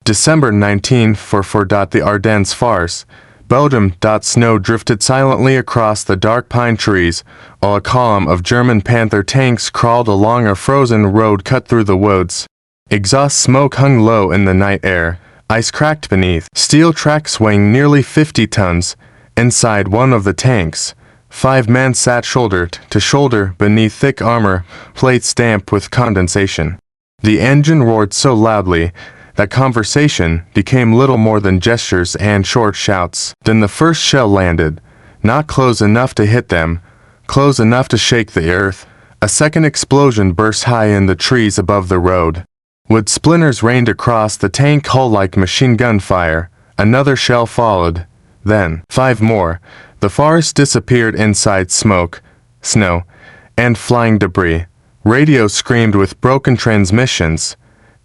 December 1944. The Ardennes farce. Belgium. Snow drifted silently across the dark pine trees, while a column of German Panther tanks crawled along a frozen road cut through the woods. Exhaust smoke hung low in the night air. Ice cracked beneath. Steel tracks weighing nearly 50 tons. Inside one of the tanks, 5 men sat shoulder to shoulder beneath thick armor plates damp with condensation. The engine roared so loudly that conversation became little more than gestures and short shouts. Then the first shell landed, not close enough to hit them, close enough to shake the earth. A second explosion burst high in the trees above the road. Wood splinters rained across the tank hull like machine gun fire. Another shell followed. Then 5 more. The forest disappeared inside smoke, snow, and flying debris. Radio screamed with broken transmissions.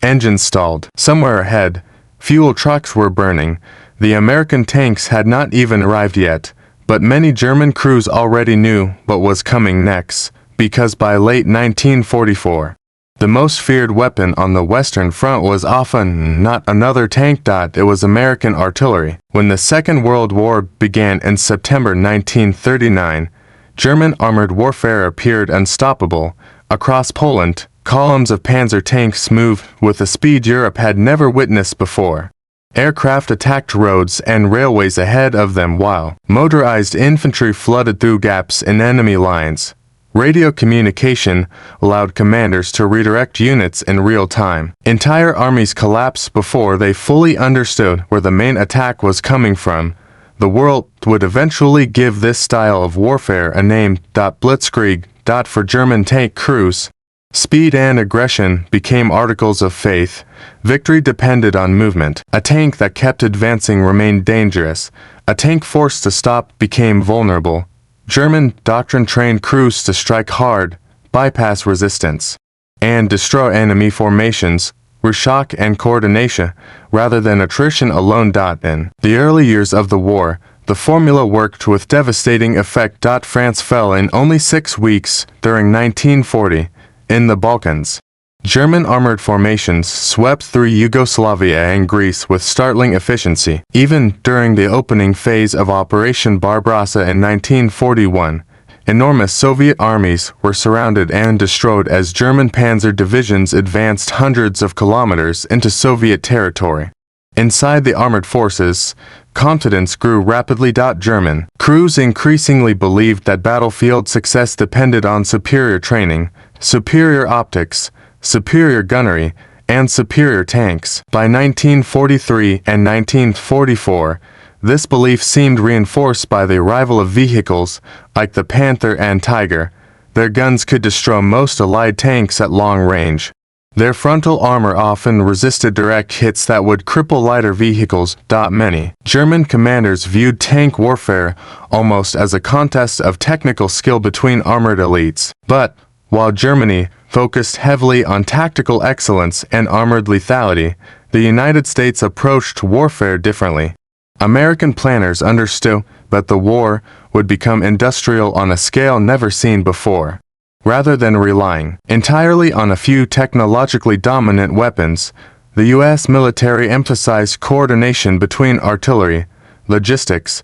Engines stalled. Somewhere ahead, fuel trucks were burning. The American tanks had not even arrived yet, but many German crews already knew what was coming next, because by late 1944, the most feared weapon on the Western Front was often not another tank. It was American artillery. When the Second World War began in September 1939, German armored warfare appeared unstoppable. Across Poland, columns of panzer tanks moved with a speed Europe had never witnessed before. Aircraft attacked roads and railways ahead of them while motorized infantry flooded through gaps in enemy lines. Radio communication allowed commanders to redirect units in real time. Entire armies collapsed before they fully understood where the main attack was coming from. The world would eventually give this style of warfare a name. Blitzkrieg. For German tank crews, speed and aggression became articles of faith. Victory depended on movement. A tank that kept advancing remained dangerous. A tank forced to stop became vulnerable. German doctrine trained crews to strike hard, bypass resistance, and destroy enemy formations were shock and coordination, rather than attrition alone. In the early years of the war, the formula worked with devastating effect. France fell in only 6 weeks during 1940. In the Balkans, German armored formations swept through Yugoslavia and Greece with startling efficiency. Even during the opening phase of Operation Barbarossa in 1941, enormous Soviet armies were surrounded and destroyed as German panzer divisions advanced hundreds of kilometers into Soviet territory. Inside the armored forces, confidence grew rapidly. German crews increasingly believed that battlefield success depended on superior training, superior optics, superior gunnery, and superior tanks. By 1943 and 1944, this belief seemed reinforced by the arrival of vehicles like the Panther and Tiger. Their guns could destroy most Allied tanks at long range. Their frontal armor often resisted direct hits that would cripple lighter vehicles. Many German commanders viewed tank warfare almost as a contest of technical skill between armored elites. But while Germany focused heavily on tactical excellence and armored lethality, the United States approached warfare differently. American planners understood that the war would become industrial on a scale never seen before. Rather than relying entirely on a few technologically dominant weapons, the U.S. military emphasized coordination between artillery, logistics,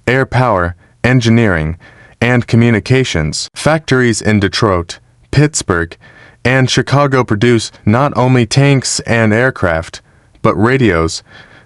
air power, engineering, and communications. Factories in Detroit, Pittsburgh, and Chicago produced not only tanks and aircraft, but radios,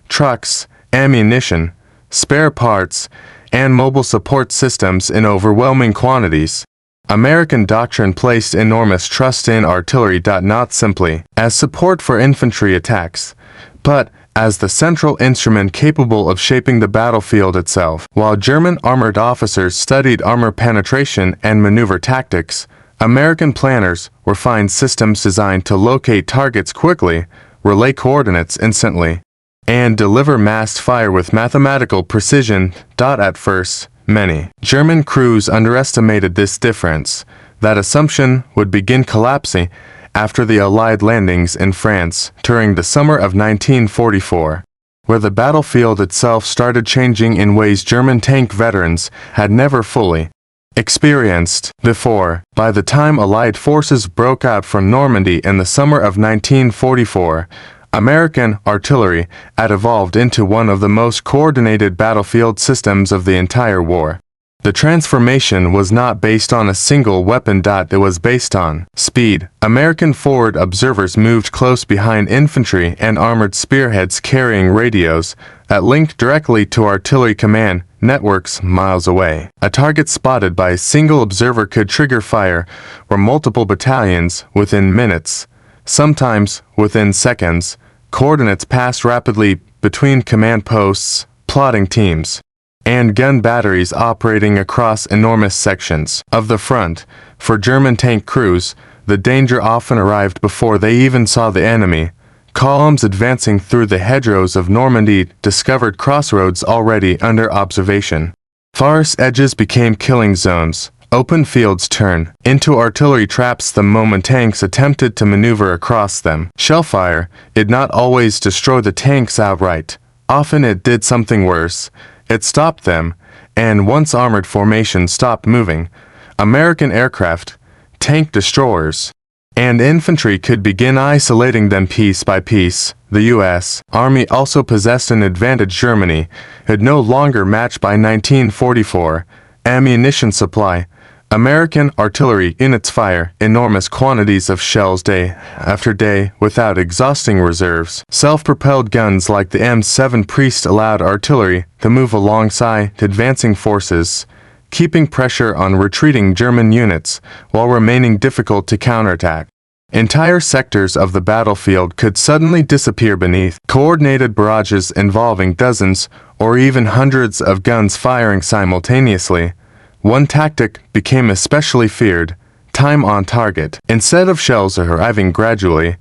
trucks, ammunition, spare parts, and mobile support systems in overwhelming quantities. American doctrine placed enormous trust in artillery, not simply as support for infantry attacks, but as the central instrument capable of shaping the battlefield itself. While German armored officers studied armor penetration and maneuver tactics, American planners refined systems designed to locate targets quickly, relay coordinates instantly, and deliver massed fire with mathematical precision. At first, many German crews underestimated this difference. That assumption would begin collapsing after the Allied landings in France during the summer of 1944, where the battlefield itself started changing in ways German tank veterans had never fully experienced before. By the time Allied forces broke out from Normandy in the summer of 1944, American artillery had evolved into one of the most coordinated battlefield systems of the entire war. The transformation was not based on a single weapon. It was based on speed. American forward observers moved close behind infantry and armored spearheads carrying radios that linked directly to artillery command networks miles away. A target spotted by a single observer could trigger fire where multiple battalions within minutes, sometimes within seconds. Coordinates passed rapidly between command posts, plotting teams, and gun batteries operating across enormous sections of the front. For German tank crews, the danger often arrived before they even saw the enemy. Columns advancing through the hedgerows of Normandy discovered crossroads already under observation. Forest edges became killing zones. Open fields turned into artillery traps the moment tanks attempted to maneuver across them. Shellfire did not always destroy the tanks outright. Often it did something worse. It stopped them, and once armored formations stopped moving, American aircraft, tank destroyers, and infantry could begin isolating them piece by piece. The U.S. Army also possessed an advantage Germany had no longer matched by 1944. Ammunition supply. American artillery units fire enormous quantities of shells day after day without exhausting reserves. Self-propelled guns like the M7 Priest allowed artillery to move alongside advancing forces, keeping pressure on retreating German units while remaining difficult to counterattack. Entire sectors of the battlefield could suddenly disappear beneath coordinated barrages involving dozens or even hundreds of guns firing simultaneously. One tactic became especially feared: time on target. Instead of shells arriving gradually,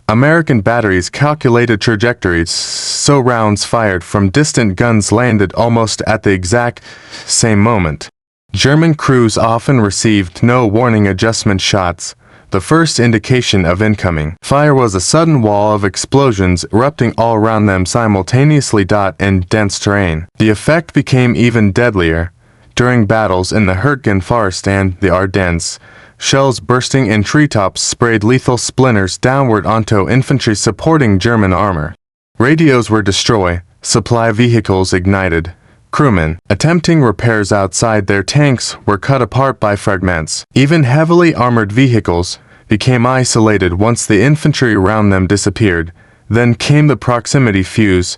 American batteries calculated trajectories so rounds fired from distant guns landed almost at the exact same moment. German crews often received no warning adjustment shots. The first indication of incoming fire was a sudden wall of explosions erupting all around them simultaneously. In dense terrain, the effect became even deadlier. During battles in the Ardennes forest and the Ardennes, shells bursting in treetops sprayed lethal splinters downward onto infantry supporting German armor. Radios were destroyed, supply vehicles ignited. Crewmen attempting repairs outside their tanks were cut apart by fragments. Even heavily armored vehicles became isolated once the infantry around them disappeared. Then came the proximity fuse,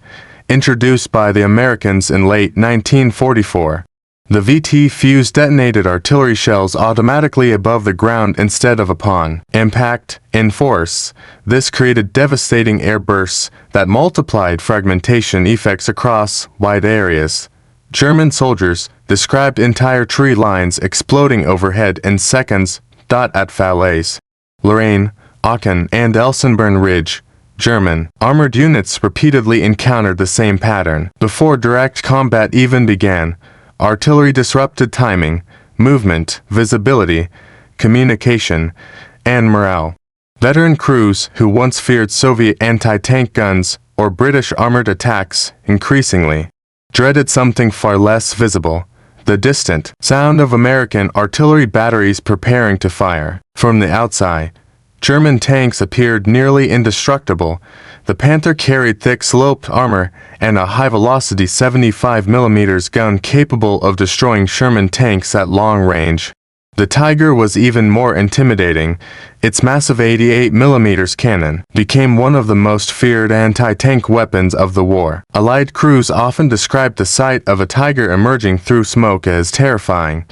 introduced by the Americans in late 1944. The VT fuse detonated artillery shells automatically above the ground instead of upon impact in force. This created devastating air bursts that multiplied fragmentation effects across wide areas. German soldiers described entire tree lines exploding overhead in seconds. At Falaise, Lorraine, Aachen, and Elsenborn Ridge, German armored units repeatedly encountered the same pattern. Before direct combat even began, artillery disrupted timing, movement, visibility, communication, and morale. Veteran crews who once feared Soviet anti-tank guns or British armored attacks increasingly dreaded something far less visible: the distant sound of American artillery batteries preparing to fire. From the outside, German tanks appeared nearly indestructible. The Panther carried thick sloped armor and a high-velocity 75mm gun capable of destroying Sherman tanks at long range. The Tiger was even more intimidating. Its massive 88mm cannon became one of the most feared anti-tank weapons of the war. Allied crews often described the sight of a Tiger emerging through smoke as terrifying.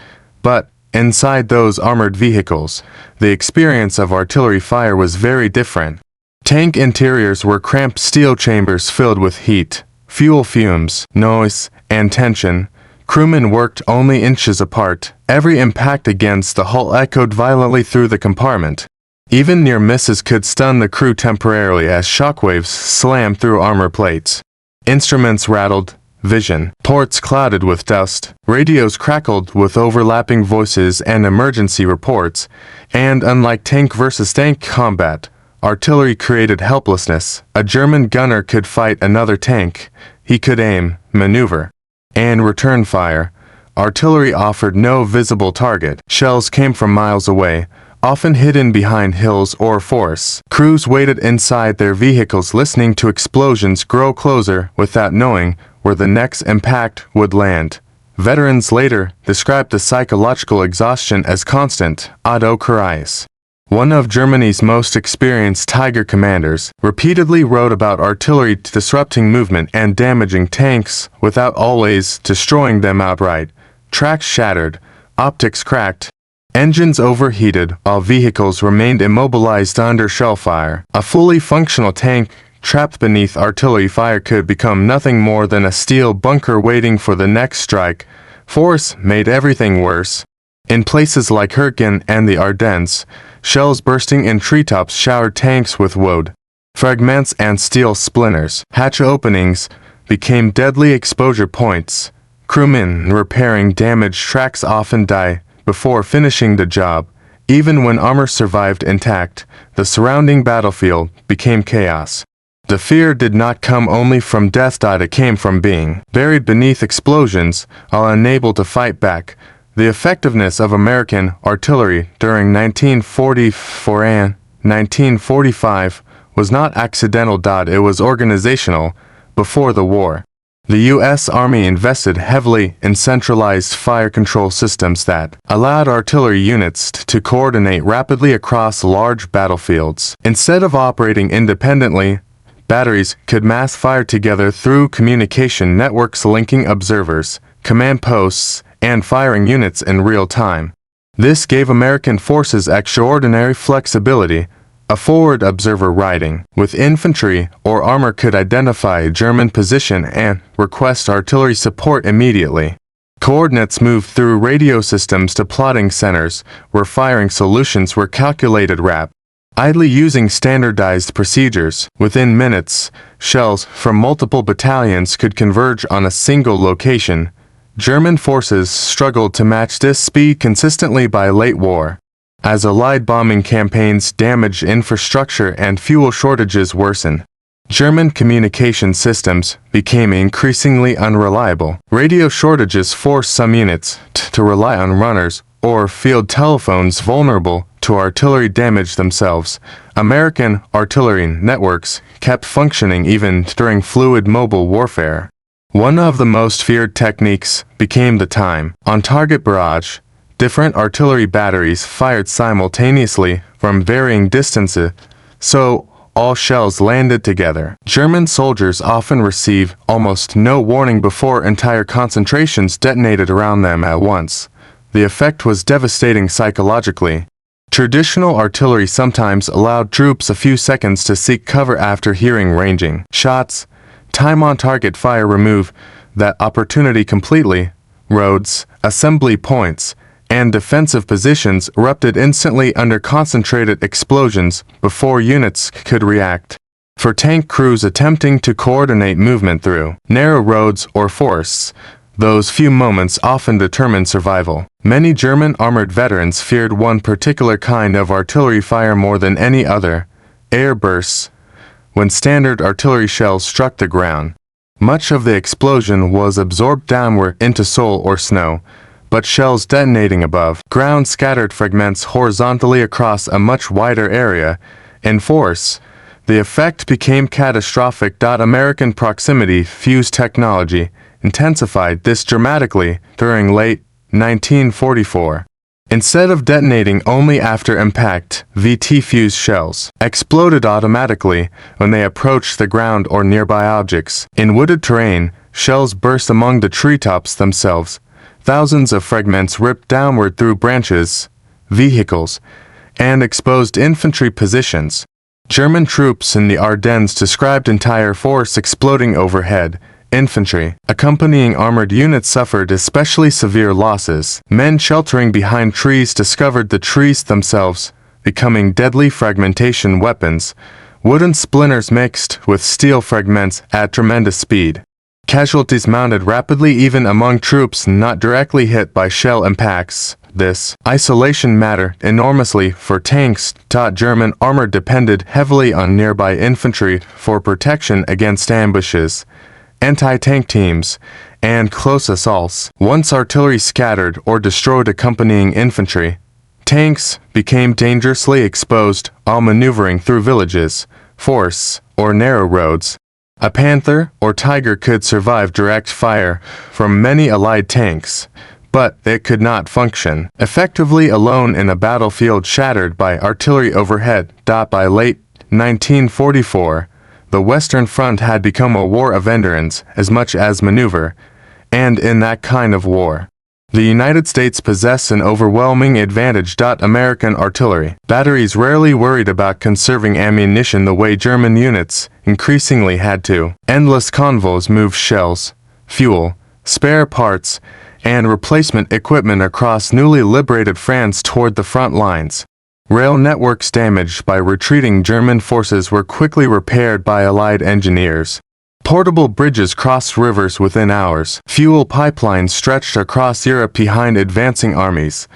But inside those armored vehicles, the experience of artillery fire was very different. Tank interiors were cramped steel chambers filled with heat, fuel fumes, noise, and tension. Crewmen worked only inches apart. Every impact against the hull echoed violently through the compartment. Even near misses could stun the crew temporarily as shockwaves slammed through armor plates. Instruments rattled, vision ports clouded with dust, radios crackled with overlapping voices and emergency reports, and unlike tank versus tank combat, artillery created helplessness. A German gunner could fight another tank. He could aim, maneuver, and return fire. Artillery offered no visible target. Shells came from miles away, often hidden behind hills or forests. Crews waited inside their vehicles listening to explosions grow closer without knowing where the next impact would land. Veterans later described the psychological exhaustion as constant. Otto Karius, one of Germany's most experienced Tiger commanders, repeatedly wrote about artillery disrupting movement and damaging tanks without always destroying them outright. Tracks shattered, optics cracked, engines overheated while vehicles remained immobilized under shell fire. A fully functional tank trapped beneath artillery fire could become nothing more than a steel bunker waiting for the next strike. Force made everything worse. In places like Ardennes and the Ardennes, shells bursting in treetops showered tanks with wood. Fragments and steel splinters. Hatch openings became deadly exposure points. Crewmen repairing damaged tracks often die before finishing the job. Even when armor survived intact, the surrounding battlefield became chaos. The fear did not come only from death, it came from being buried beneath explosions while unable to fight back. The effectiveness of American artillery during 1944 and 1945 was not accidental. It was organizational. Before the war, the U.S. Army invested heavily in centralized fire control systems that allowed artillery units to coordinate rapidly across large battlefields. Instead of operating independently, batteries could mass fire together through communication networks linking observers, command posts, and firing units in real time. This gave American forces extraordinary flexibility. A forward observer riding with infantry or armor could identify a German position and request artillery support immediately. Coordinates moved through radio systems to plotting centers, where firing solutions were calculated rapidly using standardized procedures. Within minutes, shells from multiple battalions could converge on a single location. German forces struggled to match this speed consistently by late war. As Allied bombing campaigns damaged infrastructure and fuel shortages worsened, German communication systems became increasingly unreliable. Radio shortages forced some units to rely on runners or field telephones vulnerable to artillery damage themselves. American artillery networks kept functioning even during fluid mobile warfare. One of the most feared techniques became the time-on-target barrage. Different artillery batteries fired simultaneously from varying distances, so all shells landed together. German soldiers often received almost no warning before entire concentrations detonated around them at once. The effect was devastating psychologically. Traditional artillery sometimes allowed troops a few seconds to seek cover after hearing ranging shots. Time-on-target fire removed that opportunity completely. Roads, assembly points, and defensive positions erupted instantly under concentrated explosions before units could react. For tank crews attempting to coordinate movement through narrow roads or forests, those few moments often determined survival. Many German armored veterans feared one particular kind of artillery fire more than any other: air bursts. When standard artillery shells struck the ground, much of the explosion was absorbed downward into soil or snow, but shells detonating above ground scattered fragments horizontally across a much wider area. In force, the effect became catastrophic. American proximity fuse technology intensified this dramatically during late 1944. Instead of detonating only after impact, VT fuse shells exploded automatically when they approached the ground or nearby objects. In wooded terrain, shells burst among the treetops themselves. Thousands of fragments ripped downward through branches, vehicles, and exposed infantry positions. German troops in the Ardennes described entire force exploding overhead. Infantry accompanying armored units suffered especially severe losses. Men sheltering behind trees discovered the trees themselves becoming deadly fragmentation weapons. Wooden splinters mixed with steel fragments at tremendous speed. Casualties mounted rapidly even among troops not directly hit by shell impacts. This isolation mattered enormously for tanks. German armor depended heavily on nearby infantry for protection against ambushes, anti-tank teams, and close assaults. Once artillery scattered or destroyed accompanying infantry, Tanks became dangerously exposed while maneuvering through villages, forests, or narrow roads. A Panther or Tiger could survive direct fire from many Allied tanks, but it could not function effectively alone in a battlefield shattered by artillery overhead. By late 1944, the Western Front had become a war of endurance as much as maneuver, and in that kind of war, the United States possessed an overwhelming advantage. American artillery batteries rarely worried about conserving ammunition the way German units increasingly had to. Endless convoys moved shells, fuel, spare parts, and replacement equipment across newly liberated France toward the front lines. Rail networks damaged by retreating German forces were quickly repaired by Allied engineers. Portable bridges crossed rivers within hours. Fuel pipelines stretched across Europe behind advancing armies.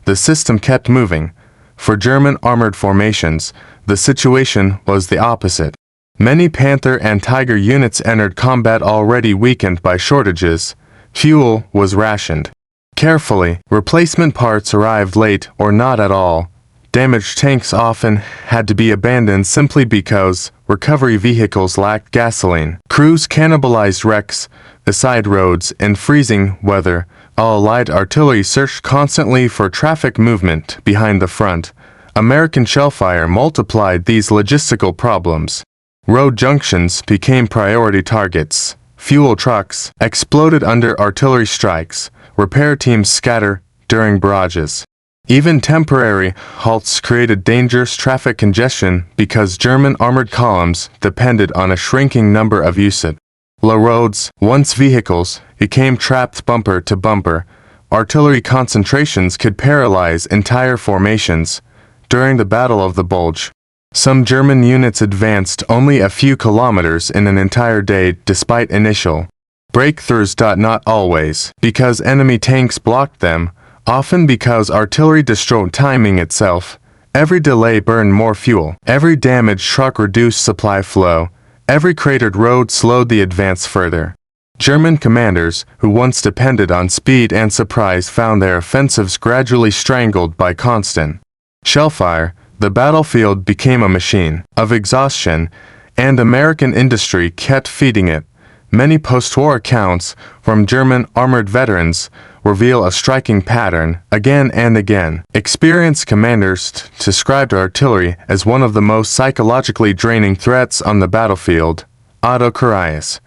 The system kept moving. For German armored formations, the situation was the opposite. Many Panther and Tiger units entered combat already weakened by shortages. Fuel was rationed. Carefully, replacement parts arrived late or not at all. Damaged tanks often had to be abandoned simply because recovery vehicles lacked gasoline. Crews cannibalized wrecks, beside roads, in freezing weather. Allied artillery searched constantly for traffic movement behind the front. American shellfire multiplied these logistical problems. Road junctions became priority targets. Fuel trucks exploded under artillery strikes. Repair teams scattered during barrages. Even temporary halts created dangerous traffic congestion because German armored columns depended on a shrinking number of uses. Low roads, once vehicles, became trapped bumper to bumper. Artillery concentrations could paralyze entire formations. During the Battle of the Bulge, some German units advanced only a few kilometers in an entire day despite initial breakthroughs. Not always because enemy tanks blocked them, often because artillery destroyed timing itself. Every delay burned more fuel. Every damaged truck reduced supply flow. Every cratered road slowed the advance further. German commanders, who once depended on speed and surprise, found their offensives gradually strangled by constant shellfire. The battlefield became a machine of exhaustion, and American industry kept feeding it. Many post-war accounts from German armored veterans reveal a striking pattern again and again. Experienced commanders described artillery as one of the most psychologically draining threats on the battlefield. Otto Carius,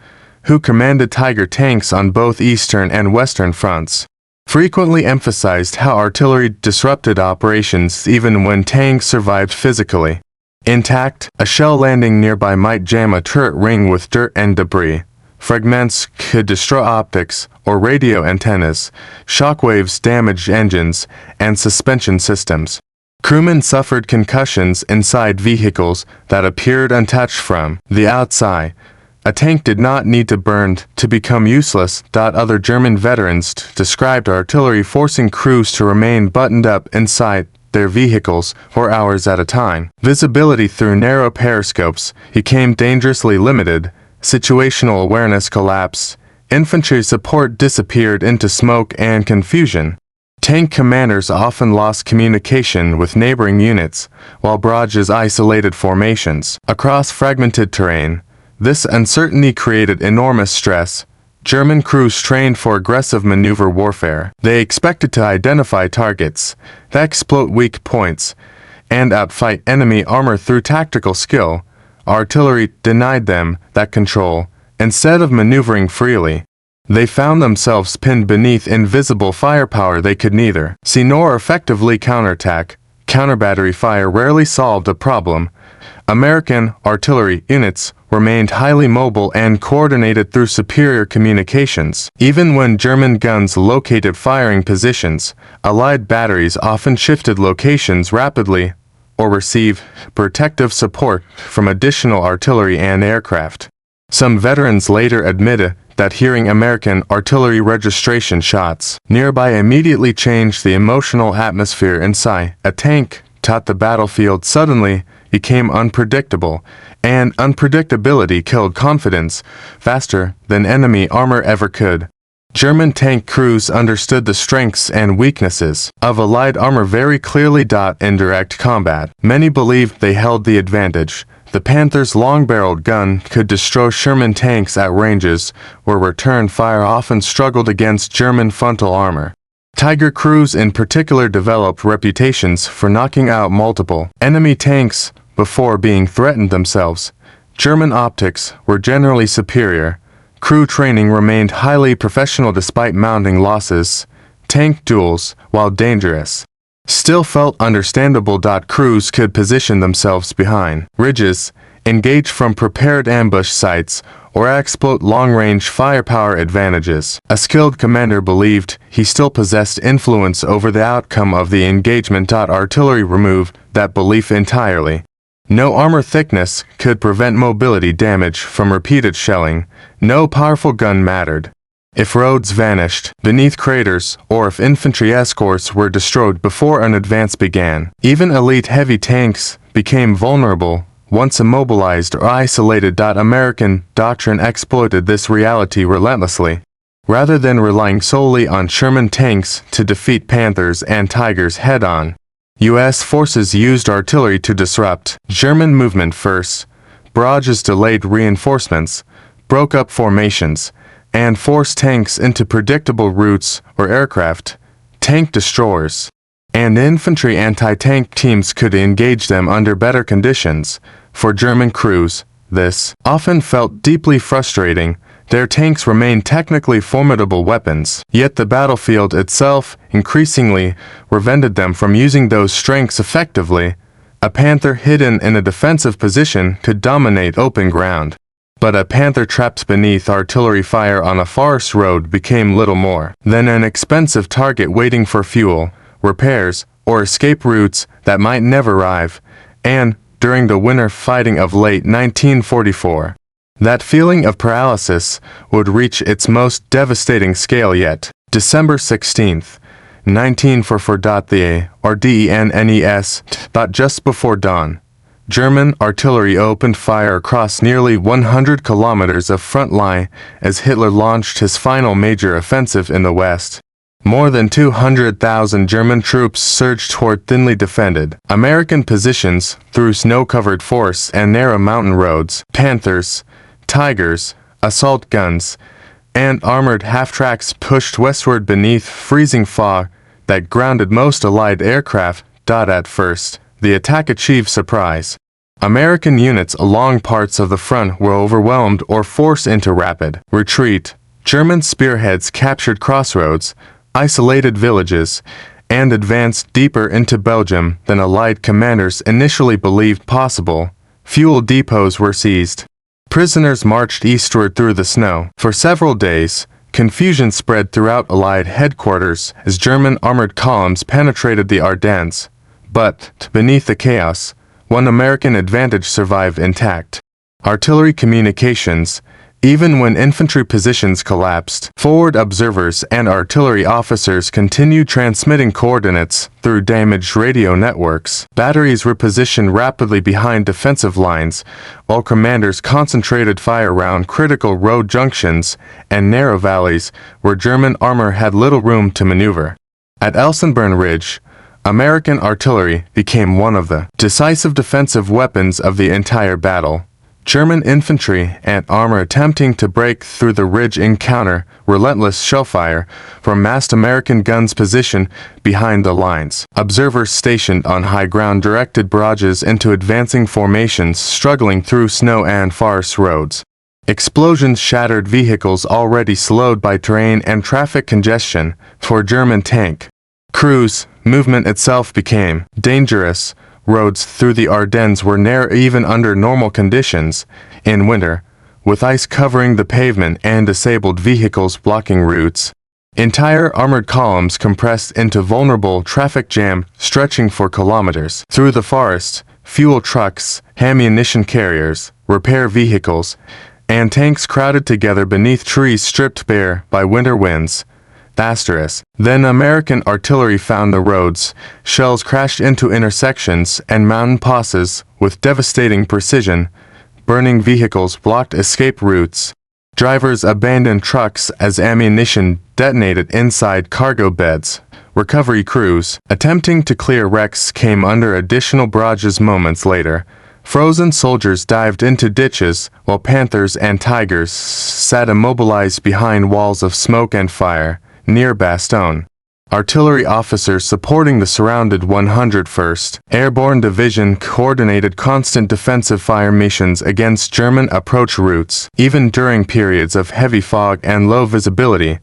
who commanded Tiger tanks on both eastern and western fronts, frequently emphasized how artillery disrupted operations even when tanks survived physically. Intact, a shell landing nearby might jam a turret ring with dirt and debris. Fragments could destroy optics or radio antennas. Shockwaves damaged engines and suspension systems. Crewmen suffered concussions inside vehicles that appeared untouched from the outside. A tank did not need to burn to become useless. Other German veterans described artillery forcing crews to remain buttoned up inside their vehicles for hours at a time. Visibility through narrow periscopes became dangerously limited. Situational awareness collapsed. Infantry support disappeared into smoke and confusion. Tank commanders often lost communication with neighboring units, while barrages isolated formations across fragmented terrain. This uncertainty created enormous stress. German crews trained for aggressive maneuver warfare. They expected to identify targets, to exploit weak points, and outfight enemy armor through tactical skill. Artillery denied them that control. Instead of maneuvering freely, they found themselves pinned beneath invisible firepower they could neither see nor effectively counterattack. Counter-battery fire rarely solved a problem. American artillery units remained highly mobile and coordinated through superior communications. Even when German guns located firing positions, Allied batteries often shifted locations rapidly or received protective support from additional artillery and aircraft. Some veterans later admitted that hearing American artillery registration shots nearby immediately changed the emotional atmosphere inside. A tank taught the battlefield suddenly became unpredictable, and unpredictability killed confidence faster than enemy armor ever could. German tank crews understood the strengths and weaknesses of Allied armor very clearly. In direct combat, many believed they held the advantage. The Panther's long-barreled gun could destroy Sherman tanks at ranges where return fire often struggled against German frontal armor. Tiger crews in particular developed reputations for knocking out multiple enemy tanks before being threatened themselves. German optics were generally superior. Crew training remained highly professional despite mounting losses. Tank duels, while dangerous, still felt understandable. Crews could position themselves behind ridges, engage from prepared ambush sites, or exploit long-range firepower advantages. A skilled commander believed he still possessed influence over the outcome of the engagement. Artillery removed that belief entirely. No armor thickness could prevent mobility damage from repeated shelling. No powerful gun mattered. If roads vanished beneath craters, or if infantry escorts were destroyed before an advance began, even elite heavy tanks became vulnerable once immobilized or isolated. American doctrine exploited this reality relentlessly. Rather than relying solely on Sherman tanks to defeat Panthers and Tigers head-on, U.S. forces used artillery to disrupt German movement first. Barrages delayed reinforcements, broke up formations, and forced tanks into predictable routes or aircraft. Tank destroyers and infantry anti-tank teams could engage them under better conditions. For German crews, this often felt deeply frustrating. Their tanks remained technically formidable weapons, yet the battlefield itself increasingly prevented them from using those strengths effectively. A Panther hidden in a defensive position could dominate open ground, but a Panther trapped beneath artillery fire on a forest road became little more than an expensive target waiting for fuel, repairs, or escape routes that might never arrive. And, during the winter fighting of late 1944, that feeling of paralysis would reach its most devastating scale yet. December 16, 1944. The Ardennes. Just before dawn, German artillery opened fire across nearly 100 kilometers of front line as Hitler launched his final major offensive in the west. More than 200,000 German troops surged toward thinly defended American positions through snow-covered forests and narrow mountain roads. Panthers, Tigers, assault guns, and armored half-tracks pushed westward beneath freezing fog that grounded most Allied aircraft. At first, the attack achieved surprise. American units along parts of the front were overwhelmed or forced into rapid retreat. German spearheads captured crossroads, isolated villages, and advanced deeper into Belgium than Allied commanders initially believed possible. Fuel depots were seized. Prisoners marched eastward through the snow. For several days, confusion spread throughout Allied headquarters as German armored columns penetrated the Ardennes. But, beneath the chaos, one American advantage survived intact: artillery communications. Even when infantry positions collapsed, forward observers and artillery officers continued transmitting coordinates through damaged radio networks. Batteries repositioned rapidly behind defensive lines, while commanders concentrated fire around critical road junctions and narrow valleys where German armor had little room to maneuver. At Elsenborn Ridge, American artillery became one of the decisive defensive weapons of the entire battle. German infantry and armor attempting to break through the ridge encounter relentless shellfire from massed American guns positioned behind the lines. Observers stationed on high ground directed barrages into advancing formations struggling through snow and forest roads. Explosions shattered vehicles already slowed by terrain and traffic congestion. For German tank crews, movement itself became dangerous. Roads through the Ardennes were narrow even under normal conditions. In winter, with ice covering the pavement and disabled vehicles blocking routes, entire armored columns compressed into vulnerable traffic jam stretching for kilometers. Through the forest, fuel trucks, ammunition carriers, repair vehicles, and tanks crowded together beneath trees stripped bare by winter winds. Then American artillery found the roads. Shells crashed into intersections and mountain passes with devastating precision. Burning vehicles blocked escape routes. Drivers abandoned trucks as ammunition detonated inside cargo beds. Recovery crews, attempting to clear wrecks, came under additional barrages moments later. Frozen soldiers dived into ditches, while panthers and tigers sat immobilized behind walls of smoke and fire, near Bastogne. Artillery officers supporting the surrounded 101st Airborne Division coordinated constant defensive fire missions against German approach routes. Even during periods of heavy fog and low visibility,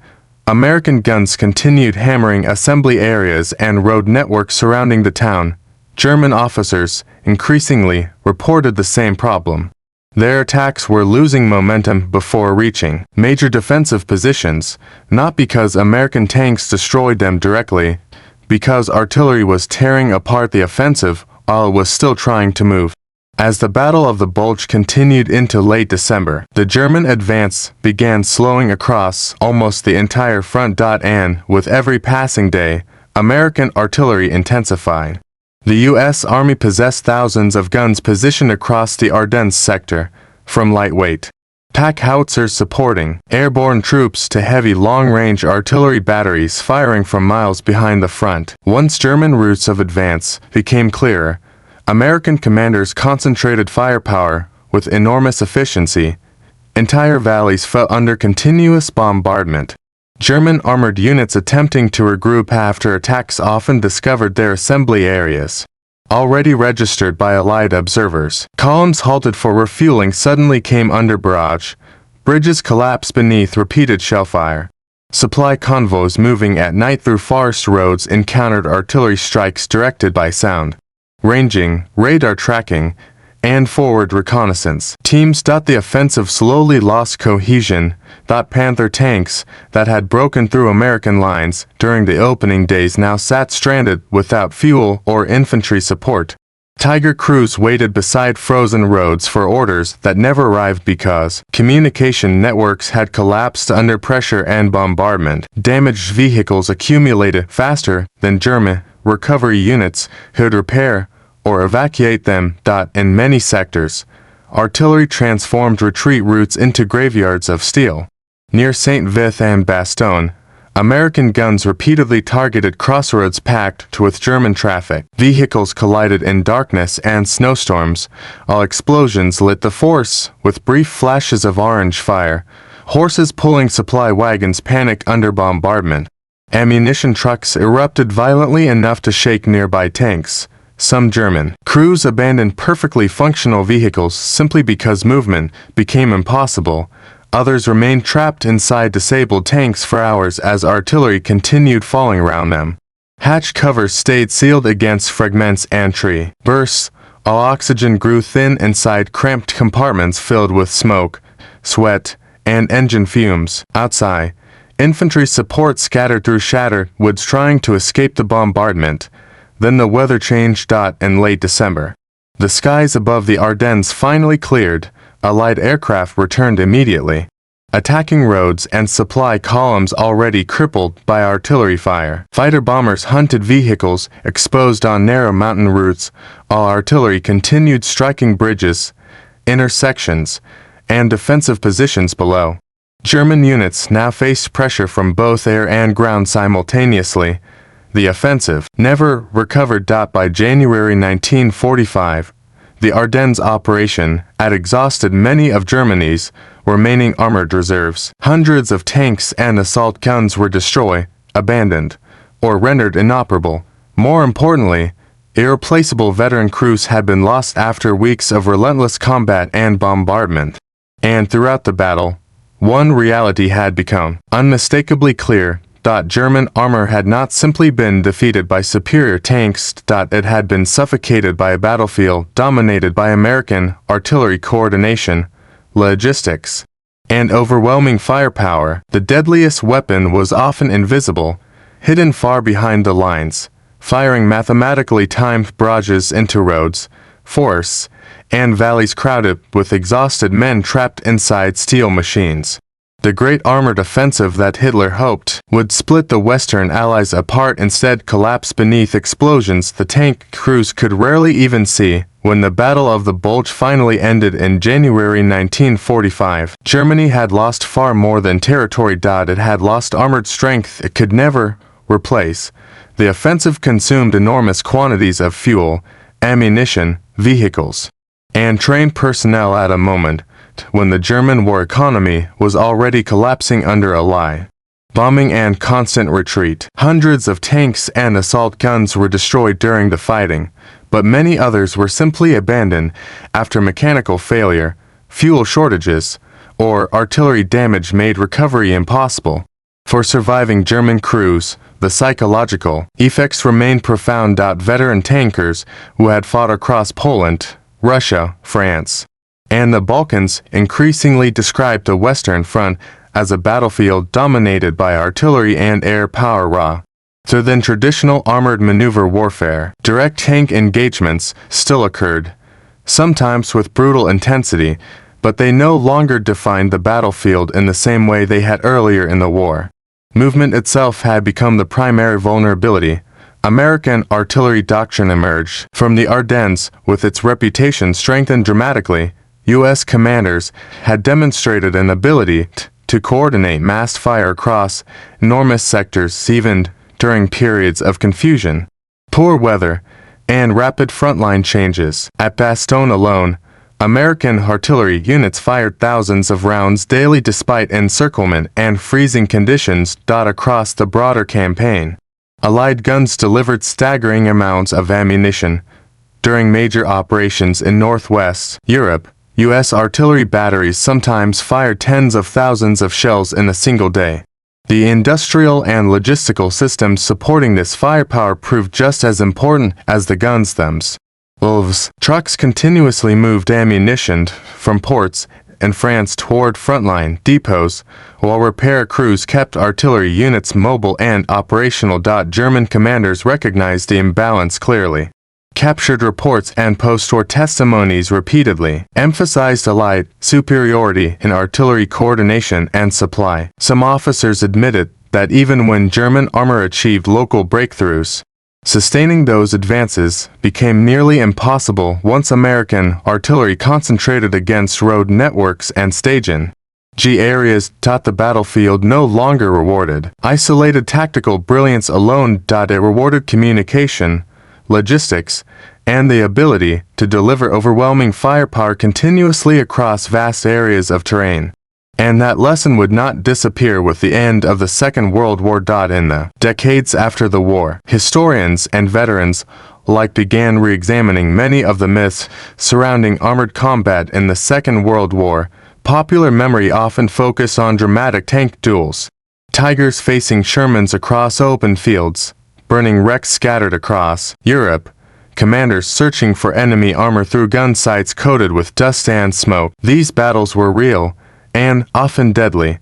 American guns continued hammering assembly areas and road networks surrounding the town. German officers, increasingly, reported the same problem. Their attacks were losing momentum before reaching major defensive positions, not because American tanks destroyed them directly, because artillery was tearing apart the offensive while it was still trying to move. As the Battle of the Bulge continued into late December, the German advance began slowing across almost the entire front. And, with every passing day, American artillery intensified. The U.S. Army possessed thousands of guns positioned across the Ardennes sector, from lightweight pack howitzers supporting airborne troops to heavy long-range artillery batteries firing from miles behind the front. Once German routes of advance became clearer, American commanders concentrated firepower with enormous efficiency. Entire valleys fell under continuous bombardment. German armored units attempting to regroup after attacks often discovered their assembly areas already registered by Allied observers. Columns halted for refueling suddenly came under barrage. Bridges collapsed beneath repeated shellfire. Supply convoys moving at night through forest roads encountered artillery strikes directed by sound, ranging, radar tracking, and forward reconnaissance teams. The offensive slowly lost cohesion. Panther tanks that had broken through American lines during the opening days now sat stranded without fuel or infantry support. Tiger crews waited beside frozen roads for orders that never arrived because communication networks had collapsed under pressure and bombardment. Damaged vehicles accumulated faster than German recovery units could repair or evacuate them. In many sectors, artillery transformed retreat routes into graveyards of steel. Near St. Vith and Bastogne, American guns repeatedly targeted crossroads packed with German traffic. Vehicles collided in darkness and snowstorms, while explosions lit the force with brief flashes of orange fire. Horses pulling supply wagons panicked under bombardment. Ammunition trucks erupted violently enough to shake nearby tanks. Some German crews abandoned perfectly functional vehicles simply because movement became impossible. Others remained trapped inside disabled tanks for hours as artillery continued falling around them. Hatch covers stayed sealed against fragments and tree bursts, while oxygen grew thin inside cramped compartments filled with smoke, sweat, and engine fumes. Outside, infantry support scattered through shattered woods trying to escape the bombardment. Then the weather changed. In late December, the skies above the Ardennes finally cleared. Allied aircraft returned immediately, attacking roads and supply columns already crippled by artillery fire. Fighter bombers hunted vehicles exposed on narrow mountain routes, while artillery continued striking bridges, intersections, and defensive positions below. German units now faced pressure from both air and ground simultaneously. The offensive never recovered. By January 1945, the Ardennes operation had exhausted many of Germany's remaining armored reserves. Hundreds of tanks and assault guns were destroyed, abandoned, or rendered inoperable. More importantly, irreplaceable veteran crews had been lost after weeks of relentless combat and bombardment. And throughout the battle, one reality had become unmistakably clear. German armor had not simply been defeated by superior tanks. It had been suffocated by a battlefield dominated by American artillery coordination, logistics, and overwhelming firepower. The deadliest weapon was often invisible, hidden far behind the lines, firing mathematically timed barrages into roads, forests, and valleys crowded with exhausted men trapped inside steel machines. The great armored offensive that Hitler hoped would split the Western Allies apart instead collapsed beneath explosions the tank crews could rarely even see When the Battle of the Bulge finally ended in January 1945, Germany had lost far more than territory. It had lost armored strength it could never replace. The offensive consumed enormous quantities of fuel, ammunition, vehicles, and trained personnel at a moment when the German war economy was already collapsing under Allied bombing and constant retreat. Hundreds of tanks and assault guns were destroyed during the fighting, but many others were simply abandoned after mechanical failure, fuel shortages, or artillery damage made recovery impossible. For surviving German crews, the psychological effects remained profound. Veteran tankers who had fought across Poland, Russia, France, and the Balkans increasingly described the Western Front as a battlefield dominated by artillery and air power rather than traditional armored maneuver warfare. Direct tank engagements still occurred, sometimes with brutal intensity, but they no longer defined the battlefield in the same way they had earlier in the war. Movement itself had become the primary vulnerability. American artillery doctrine emerged from the Ardennes with its reputation strengthened dramatically. U.S. commanders had demonstrated an ability to coordinate massed fire across enormous sectors even during periods of confusion, poor weather, and rapid frontline changes. At Bastogne alone, American artillery units fired thousands of rounds daily despite encirclement and freezing conditions. Across the broader campaign, Allied guns delivered staggering amounts of ammunition. During major operations in Northwest Europe, U.S. artillery batteries sometimes fired tens of thousands of shells in a single day. The industrial and logistical systems supporting this firepower proved just as important as the guns themselves. Trucks continuously moved ammunition from ports in France toward frontline depots, while repair crews kept artillery units mobile and operational. German commanders recognized the imbalance clearly. Captured reports and post-war testimonies repeatedly emphasized Allied superiority in artillery coordination and supply. Some officers admitted that even when German armor achieved local breakthroughs, sustaining those advances became nearly impossible once American artillery concentrated against road networks and staging areas. The battlefield no longer rewarded isolated tactical brilliance alone. It rewarded communication, logistics, and the ability to deliver overwhelming firepower continuously across vast areas of terrain. And that lesson would not disappear with the end of the Second World War. In the decades after the war, historians and veterans alike began re-examining many of the myths surrounding armored combat in the Second World War. Popular memory often focused on dramatic tank duels, Tigers facing Shermans across open fields, burning wrecks scattered across Europe, commanders searching for enemy armor through gun sights coated with dust and smoke. These battles were real, and often deadly,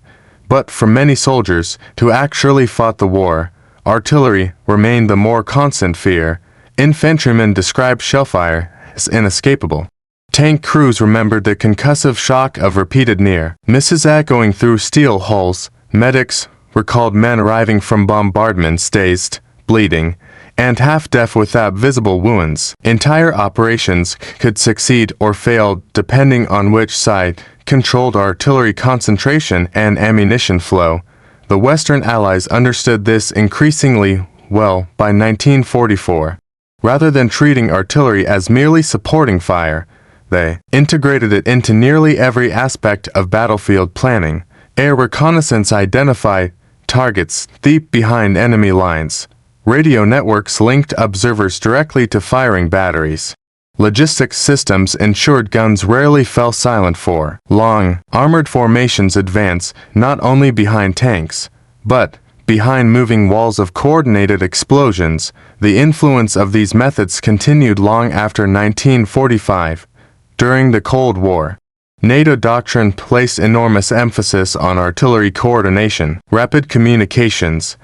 but for many soldiers who actually fought the war, artillery remained the more constant fear. Infantrymen described shellfire as inescapable. Tank crews remembered the concussive shock of repeated near misses echoing through steel hulls. Medics recalled men arriving from bombardments dazed, bleeding, and half-deaf without visible wounds. Entire operations could succeed or fail depending on which side controlled artillery concentration and ammunition flow. The Western Allies understood this increasingly well by 1944. Rather than treating artillery as merely supporting fire, they integrated it into nearly every aspect of battlefield planning. Air reconnaissance identified targets deep behind enemy lines. Radio networks linked observers directly to firing batteries. Logistics systems ensured guns rarely fell silent for long, armored formations advance not only behind tanks, but behind moving walls of coordinated explosions. The influence of these methods continued long after 1945. During the Cold War, NATO doctrine placed enormous emphasis on artillery coordination, rapid communications,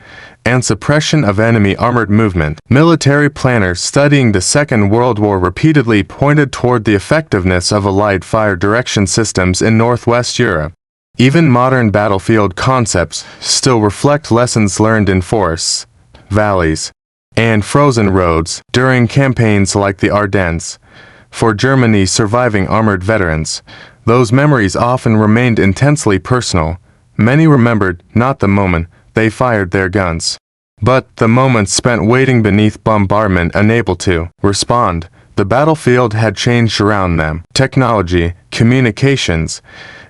and suppression of enemy armored movement. Military planners studying the Second World War repeatedly pointed toward the effectiveness of Allied fire direction systems in Northwest Europe. Even modern battlefield concepts still reflect lessons learned in forests, valleys, and frozen roads. During campaigns like the Ardennes, for Germany's surviving armored veterans. Those memories often remained intensely personal. Many remembered not the moment they fired their guns, but the moments spent waiting beneath bombardment, unable to respond. The battlefield had changed around them. Technology, communications,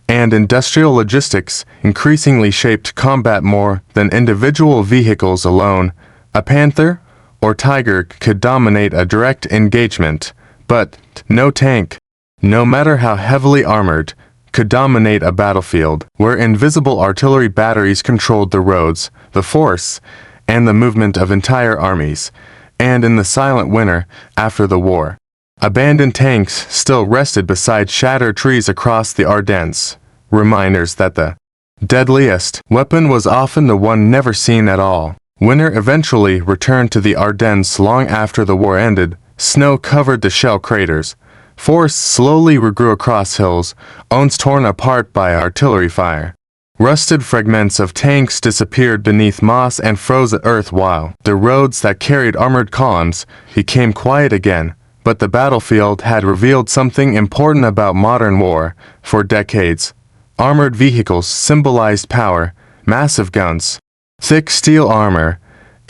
and industrial logistics increasingly shaped combat more than individual vehicles alone. A Panther or Tiger could dominate a direct engagement, but no tank, no matter how heavily armored, could dominate a battlefield where invisible artillery batteries controlled the roads, the force, and the movement of entire armies. And in the silent winter after the war, abandoned tanks still rested beside shattered trees across the Ardennes, reminders that the deadliest weapon was often the one never seen at all. Winter eventually returned to the Ardennes long after the war ended. Snow covered the shell craters. Forests slowly regrew across hills, owns torn apart by artillery fire. Rusted fragments of tanks disappeared beneath moss and frozen earth, while the roads that carried armored columns became quiet again. But the battlefield had revealed something important about modern war. For decades, armored vehicles symbolized power, massive guns, thick steel armor,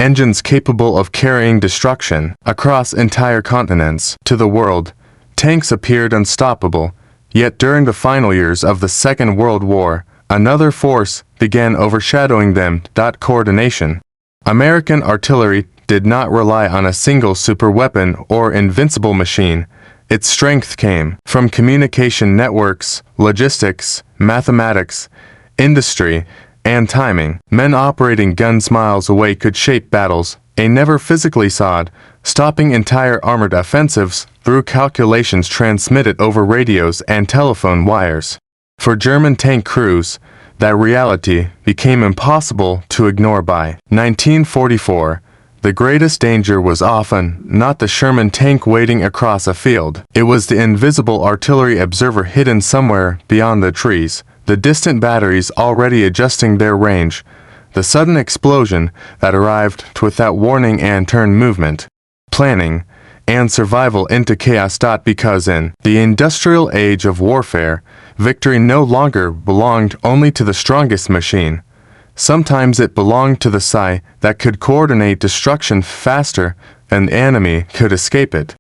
engines capable of carrying destruction across entire continents. To the world, tanks appeared unstoppable. Yet during the final years of the Second World War, another force began overshadowing them. Coordination. American artillery did not rely on a single superweapon or invincible machine. Its strength came from communication networks, logistics, mathematics, industry, and timing. Men operating guns miles away could shape battles they never physically saw, stopping entire armored offensives through calculations transmitted over radios and telephone wires. For German tank crews, that reality became impossible to ignore. By 1944, the greatest danger was often not the Sherman tank waiting across a field. It was the invisible artillery observer hidden somewhere beyond the trees, the distant batteries already adjusting their range, the sudden explosion that arrived without warning and turned movement, planning, and survival into chaos. Because in the industrial age of warfare, victory no longer belonged only to the strongest machine. Sometimes it belonged to the sigh that could coordinate destruction faster than the enemy could escape it.